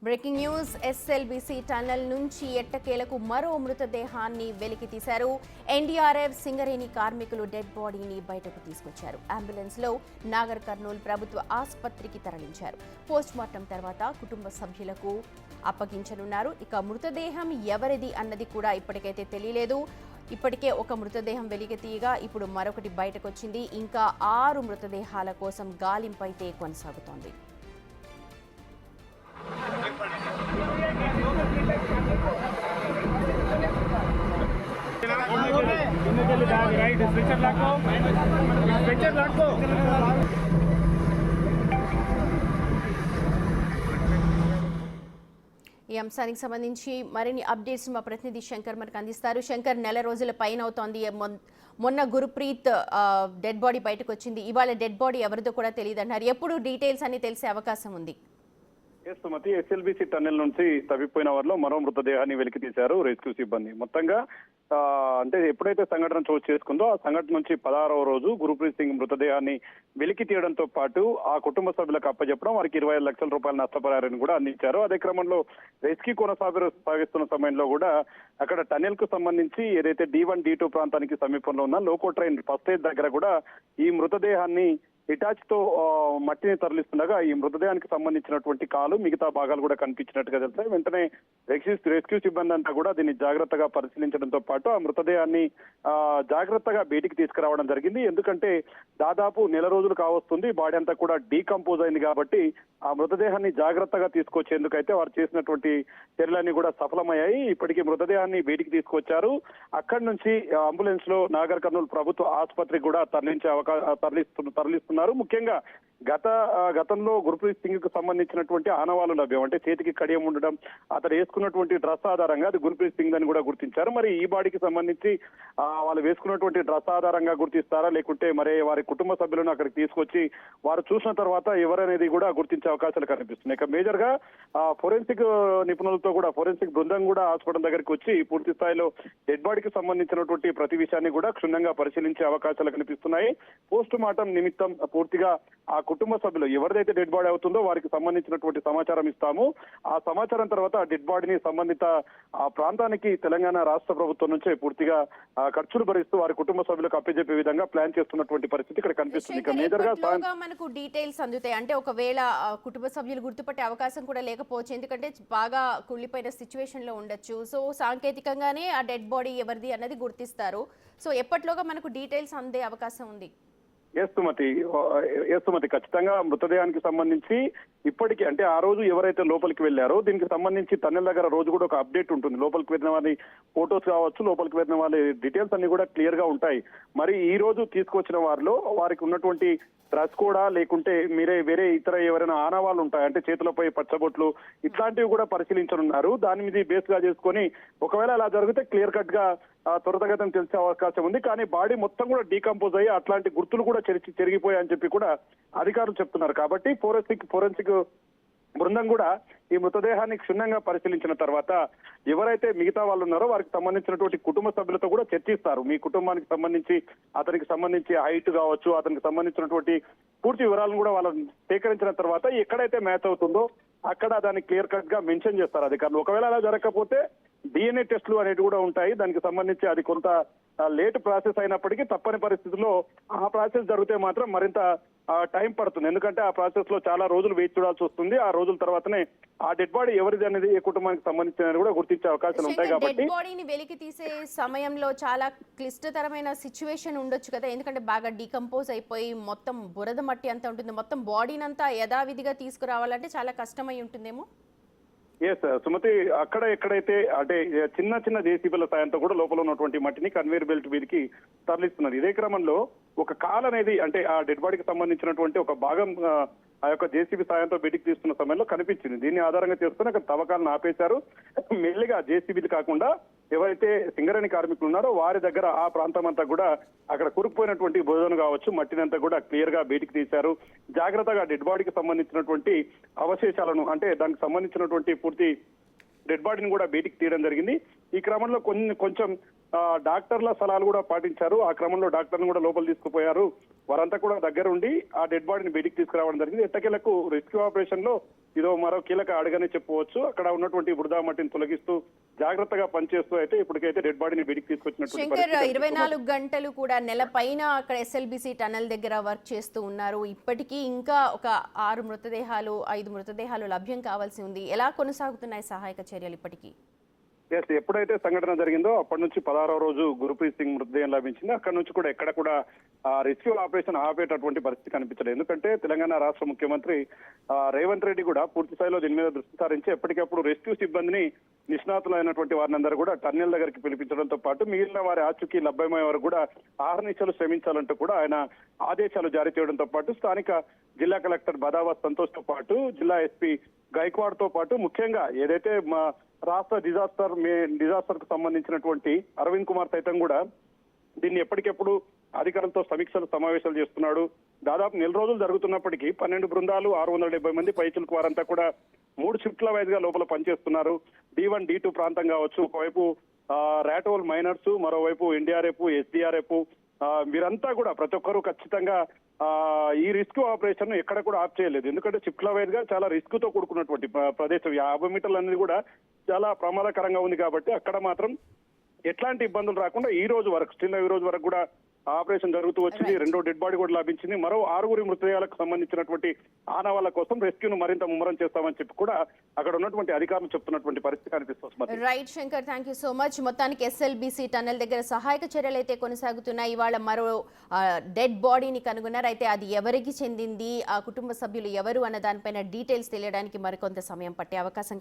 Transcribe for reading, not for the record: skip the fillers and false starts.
Breaking news. SLBC tunnel నుంచి ఎట్టకేలకు మరో మృతదేహాన్ని వెలికి తీశారు. ఎన్డీఆర్ఎఫ్ సింగరేణి కార్మికులు డెడ్ బాడీని బయటకు తీసుకొచ్చారు. అంబులెన్స్ లో నాగర్ కర్నూల్ ప్రభుత్వ ఆసుపత్రికి తరలించారు. పోస్ట్ మార్టం తర్వాత కుటుంబ సభ్యులకు అప్పగించనున్నారు. ఇక మృతదేహం ఎవరిది అన్నది కూడా ఇప్పటికైతే తెలియలేదు. ఇప్పటికే ఒక మృతదేహం వెలికి తీయగా ఇప్పుడు మరొకటి బయటకు వచ్చింది. ఇంకా 6 మృతదేహాల కోసం గాలింపు అయితే కొనసాగుతోంది. ఈ అంశానికి సంబంధించి మరిన్ని అప్డేట్స్ మా ప్రతినిధి శంకర్ మనకు అందిస్తారు. శంకర్, నెల రోజుల పైన అవుతోంది. మొన్న గురుప్రీత్ డెడ్ బాడీ బయటకు వచ్చింది. ఇవాళ డెడ్ బాడీ ఎవరిదో కూడా తెలియదు అన్నారు. ఎప్పుడు డీటెయిల్స్ అన్ని తెలిసే అవకాశం ఉంది? సుమతి, ఎస్ఎల్బీసీ టన్నెల్ నుంచి తప్పిపోయిన వారిలో మరో మృతదేహాన్ని వెలికి తీశారు రెస్క్యూ సిబ్బంది. మొత్తంగా అంటే ఎప్పుడైతే సంఘటన చోటు చేసుకుందో ఆ సంఘటన నుంచి 16వ రోజు గురుప్రీత్ సింగ్ మృతదేహాన్ని వెలికి తీయడంతో పాటు ఆ కుటుంబ సభ్యులకు అప్పచెప్పడం, వారికి 25 లక్షల రూపాయల నష్టపరిహారాన్ని కూడా అందించారు. అదే క్రమంలో రెస్క్యూ కొనసాగిస్తున్న సమయంలో కూడా అక్కడ టన్నెల్ కు సంబంధించి ఏదైతే D1, D2 ప్రాంతానికి సమీపంలో ఉన్న లోకో ట్రైన్ ఫస్ట్ స్టేజ్ దగ్గర కూడా ఈ మృతదేహాన్ని ఇటాచ్ తో మట్టిని తరలిస్తుండగా ఈ మృతదేహానికి సంబంధించినటువంటి కాలు, మిగతా భాగాలు కూడా కనిపించినట్టుగా తెలుస్తాయి. వెంటనే రెస్క్యూ సిబ్బంది అంతా కూడా దీన్ని జాగ్రత్తగా పరిశీలించడంతో పాటు ఆ మృతదేహాన్ని జాగ్రత్తగా బయటికి తీసుకురావడం జరిగింది. ఎందుకంటే దాదాపు నెల రోజులు కావస్తుంది, బాడీ అంతా కూడా డీకంపోజ్ అయింది కాబట్టి ఆ మృతదేహాన్ని జాగ్రత్తగా తీసుకొచ్చేందుకైతే వారు చేసినటువంటి చర్యలన్నీ కూడా సఫలమయ్యాయి. ఇప్పటికీ మృతదేహాన్ని బయటికి తీసుకొచ్చారు. అక్కడి నుంచి అంబులెన్స్ లో నాగర్ కర్నూల్ ప్రభుత్వ ఆసుపత్రికి కూడా తరలిస్తున్నారు. ముఖ్యంగా గతంలో గురుప్రీత్ సింగ్ కు సంబంధించినటువంటి ఆనవాళ్లు లభ్యం, అంటే చేతికి కడియం ఉండడం, అతడు వేసుకున్నటువంటి డ్రెస్ ఆధారంగా అది గురుప్రీత్ సింగ్ అని కూడా గుర్తించారు. మరి ఈ బాడీకి సంబంధించి వాళ్ళు వేసుకున్నటువంటి డ్రెస్ ఆధారంగా గుర్తిస్తారా, లేకుంటే మరి వారి కుటుంబ సభ్యులను అక్కడికి తీసుకొచ్చి వారు చూసిన తర్వాత ఎవరనేది కూడా గుర్తించే అవకాశాలు కనిపిస్తున్నాయి. ఇక మేజర్ గా ఫోరెన్సిక్ నిపుణులతో కూడా ఫోరెన్సిక్ బృందం కూడా హాస్పిటల్ దగ్గరికి వచ్చి పూర్తి స్థాయిలో డెడ్ బాడీకి సంబంధించినటువంటి ప్రతి విషయాన్ని కూడా క్షుణ్ణంగా పరిశీలించే అవకాశాలు కనిపిస్తున్నాయి. పోస్ట్ మార్టం నిమిత్తం పూర్తిగా ఆ కుటుంబ సభ్యులు ఎవరిదైతే డెడ్ బాడీ అవుతుందో వారికి సంబంధించినటువంటి సమాచారం ఇస్తాము. ఆ సమాచారం తర్వాత డెడ్ బాడీని సంబంధిత ఆ ప్రాంతానికి తెలంగాణ రాష్ట్ర ప్రభుత్వం నుంచే పూర్తిగా ఖర్చులు భరిస్తూ వారి కుటుంబ సభ్యులకు అప్పచెప్పే విధంగా ప్లాన్ చేస్తున్నటువంటి పరిస్థితి ఇక్కడ కనిపిస్తుంది. ఇక మేజర్ గా మనకు డీటెయిల్స్ అందుతాయి అంటే ఒకవేళ కుటుంబ సభ్యులు గుర్తుపట్టే అవకాశం కూడా లేకపోవచ్చు, ఎందుకంటే బాగా కుళ్ళిపోయిన సిచ్యువేషన్ లో ఉండొచ్చు. సో సాంకేతికంగానే ఆ డెడ్ బాడీ ఎవరిది అన్నది గుర్తిస్తారు. సో ఎప్పటిలోగా మనకు డీటెయిల్స్ అందే అవకాశం ఉంది? సుమతి, ఖచ్చితంగా మృతదేహానికి సంబంధించి ఇప్పటికీ అంటే ఆ రోజు ఎవరైతే లోపలికి వెళ్లారో దీనికి సంబంధించి టన్నెల్ దగ్గర రోజు కూడా ఒక అప్డేట్ ఉంటుంది. లోపలికి వెళ్ళిన వారి ఫోటోస్ కావచ్చు, లోపలికి వెళ్ళిన వాళ్ళ డీటెయిల్స్ అన్ని కూడా క్లియర్ గా ఉంటాయి. మరి ఈ రోజు తీసుకొచ్చిన వారిలో వారికి ఉన్నటువంటి డ్రెస్ కూడా, లేకుంటే వేరే ఇతర ఎవరైనా ఆనవాళ్ళు ఉంటాయి అంటే చేతులపై పచ్చబొట్లు ఇట్లాంటివి కూడా పరిశీలించనున్నారు. దాని మీద బేస్ గా చేసుకొని ఒకవేళ అలా జరిగితే క్లియర్ కట్ గా త్వరితగతం తెలిసే అవకాశం ఉంది. కానీ బాడీ మొత్తం కూడా డీకంపోజ్ అయ్యి అట్లాంటి గుర్తులు కూడా చెరిగిపోయాయని చెప్పి కూడా అధికారులు చెప్తున్నారు. కాబట్టి ఫోరెన్సిక్ బృందం కూడా ఈ మృతదేహాన్ని క్షుణ్ణంగా పరిశీలించిన తర్వాత ఎవరైతే మిగతా వాళ్ళు ఉన్నారో వారికి సంబంధించినటువంటి కుటుంబ సభ్యులతో కూడా చర్చిస్తారు. మీ కుటుంబానికి సంబంధించి అతనికి సంబంధించి హైట్ కావచ్చు, అతనికి సంబంధించినటువంటి పూర్తి వివరాలను కూడా వాళ్ళని సేకరించిన తర్వాత ఎక్కడైతే మ్యాచ్ అవుతుందో అక్కడ దాన్ని క్లియర్ కట్ గా మెన్షన్ చేస్తారు అధికారులు. ఒకవేళ అలా జరగకపోతే DNA టెస్టులు అనేవి కూడా ఉంటాయి. దానికి సంబంధించి అది కొంత లేట్ ప్రాసెస్ అయినప్పటికీ తప్పని పరిస్థితుల్లో ఆ ప్రాసెస్ జరిగితే మాత్రం మరింత టైం పడుతుంది. ఎందుకంటే ఆ ప్రాసెస్ లో చాలా రోజులు వేచి చూడాల్సి వస్తుంది. ఆ రోజుల తర్వాతనే ఆ డెడ్ బాడీ ఎవరిది అనేది ఏ కుటుంబానికి సంబంధించిన కూడా గుర్తించే అవకాశాలు ఉంటాయి. కాబట్టి డెడ్ బాడీని వెలికి తీసే సమయంలో చాలా క్లిష్టతరమైన సిచ్యువేషన్ ఉండొచ్చు కదా, ఎందుకంటే బాగా డీకంపోజ్ అయిపోయి మొత్తం బురద మట్టి అంతా ఉంటుంది. మొత్తం బాడీని అంతా యథావిధిగా తీసుకురావాలంటే చాలా కష్టమై ఉంటుందేమో. సుమతి, అక్కడ ఎక్కడైతే అంటే చిన్న జేసీబీల సాయంతో కూడా లోపల ఉన్నటువంటి మట్టిని కన్వేయర్ బెల్ట్ మీదకి తరలిస్తున్నారు. ఇదే క్రమంలో ఒక కాల్ అనేది అంటే ఆ డెడ్ బాడీకి సంబంధించినటువంటి ఒక భాగం ఆ యొక్క జేసీబీ సాయంతో బయటికి తీస్తున్న సమయంలో కనిపించింది. దీన్ని ఆధారంగా చేసుకుని అక్కడ తవ్వకాలను ఆపేశారు. మెల్లిగా జేసీబీలు కాకుండా ఎవరైతే సింగరేణి కార్మికులు ఉన్నారో వారి దగ్గర ఆ ప్రాంతం అంతా కూడా అక్కడ కురుకుపోయినటువంటి భోజనం కావచ్చు, మట్టినంతా కూడా క్లియర్ గా బయటికి తీశారు. జాగ్రత్తగా డెడ్ బాడీకి సంబంధించినటువంటి అవశేషాలను అంటే దానికి సంబంధించినటువంటి పూర్తి డెడ్ బాడీని కూడా బయటికి తీయడం జరిగింది. ఈ క్రమంలో కొంచెం డాక్టర్ల సలహాలు కూడా పాటించారు. ఆ క్రమంలో డాక్టర్ని కూడా లోపల తీసుకుపోయారు. వారంతా కూడా దగ్గరుండి ఆ డెడ్ బాడీని బయటికి తీసుకురావడం జరిగింది. ఎట్టకేలకు రెస్క్యూ ఆపరేషన్ లో ఇదో మరో కీలక అడుగనే చెప్పవచ్చు. అక్కడ ఉన్నటువంటి వృధా మట్టిని తొలగిస్తూ జాగ్రత్తగా పనిచేస్తూ అయితే ఇప్పటికైతే డెడ్ బాడీని బయటికి తీసుకొచ్చినటువంటి శంకర్, పరిస్థితి 24 గంటలు కూడా నెల పైన అక్కడ ఎస్ఎల్బిసి టనల్ దగ్గర వర్క్ చేస్తూ ఉన్నారు. ఇప్పటికీ ఇంకా ఒక 5 మృతదేహాలు లభ్యం కావాల్సి ఉంది. ఎలా కొనసాగుతున్నాయి సహాయక చర్యలు ఇప్పటికీ? ఎప్పుడైతే సంఘటన జరిగిందో అప్పటి నుంచి 16వ రోజు గురుప్రీత్ సింగ్ మృతదేహం లభించింది. అక్కడ నుంచి కూడా ఎక్కడ కూడా రెస్క్యూ ఆపరేషన్ ఆపేటటువంటి పరిస్థితి కనిపించలేదు. ఎందుకంటే తెలంగాణ రాష్ట్ర ముఖ్యమంత్రి రేవంత్ రెడ్డి కూడా పూర్తి స్థాయిలో దీని మీద దృష్టి సారించి ఎప్పటికప్పుడు రెస్క్యూ సిబ్బందిని నిష్ణాతులైనటువంటి వారినందరూ కూడా టన్నెల్ దగ్గరికి పిలిపించడంతో పాటు మిగిలిన వారి ఆచూకీ లభ్యమయ్యే వరకు కూడా ఆహర్నిశలు శ్రమించాలంటూ కూడా ఆయన ఆదేశాలు జారీ చేయడంతో పాటు స్థానిక జిల్లా కలెక్టర్ బదావత్ సంతోష్ తో పాటు జిల్లా ఎస్పీ గైక్వాడ్ తో పాటు ముఖ్యంగా ఏదైతే మా రాష్ట్ర డిజాస్టర్ కు సంబంధించినటువంటి అరవింద్ కుమార్ సైతం కూడా దీన్ని ఎప్పటికెప్పుడు అధికారులతో సమావేశాలు చేస్తున్నాడు. దాదాపు నెల రోజులు జరుగుతున్నప్పటికీ 12 బృందాలు 670 మంది పైచులకు వారంతా కూడా 3 షిఫ్ట్ల వైజ్ గా లోపల పనిచేస్తున్నారు. D1, D2 ప్రాంతం కావచ్చు, ఒకవైపు రాటోల్ మైనర్స్, మరోవైపు ఎన్డీఆర్ఎఫ్, ఎస్డీఆర్ఎఫ్ వీరంతా కూడా ప్రతి ఒక్కరూ ఖచ్చితంగా ఈ రిస్క్ ఆపరేషన్ ఎక్కడ కూడా ఆఫ్ చేయలేదు. ఎందుకంటే షిఫ్ట్ల వైజ్ గా చాలా రిస్క్ తో కూడుకున్నటువంటి ప్రదేశం 50 మీటర్లు అనేది కూడా చాలా ప్రమాదకరంగా ఉంది కాబట్టి అక్కడ మాత్రం ఎట్లాంటి ఇబ్బందులు రాకుండా ఈ రోజు వరకు కూడా ఆపరేషన్ జరుగుతూ వచ్చింది. రెండో డెడ్ బాడీ కూడా లభించింది. మరో 6 మృతదేహాలకు సంబంధించినటువంటి ఆనవాళ్ల కోసం రెస్క్యూను మరింత ముమ్మరం చేస్తామని చెప్పి కూడా అక్కడ ఉన్నటువంటి అధికారులు చెప్తున్నటువంటి పరిస్థితి కనిపిస్తుంది. Right Shankar, thank you so much. మొత్తానికి ఎస్ఎల్బిసి టన్నెల్ దగ్గర సహాయక చర్యలు అయితే కొనసాగుతున్నాయి. ఇవాళ మరో డెడ్ బాడీని కనుగొన్నారు. అయితే అది ఎవరికి చెందింది, ఆ కుటుంబ సభ్యులు ఎవరు అన్న దానిపైన డీటెయిల్స్ తెలియడానికి మరికొంత సమయం పట్టే అవకాశం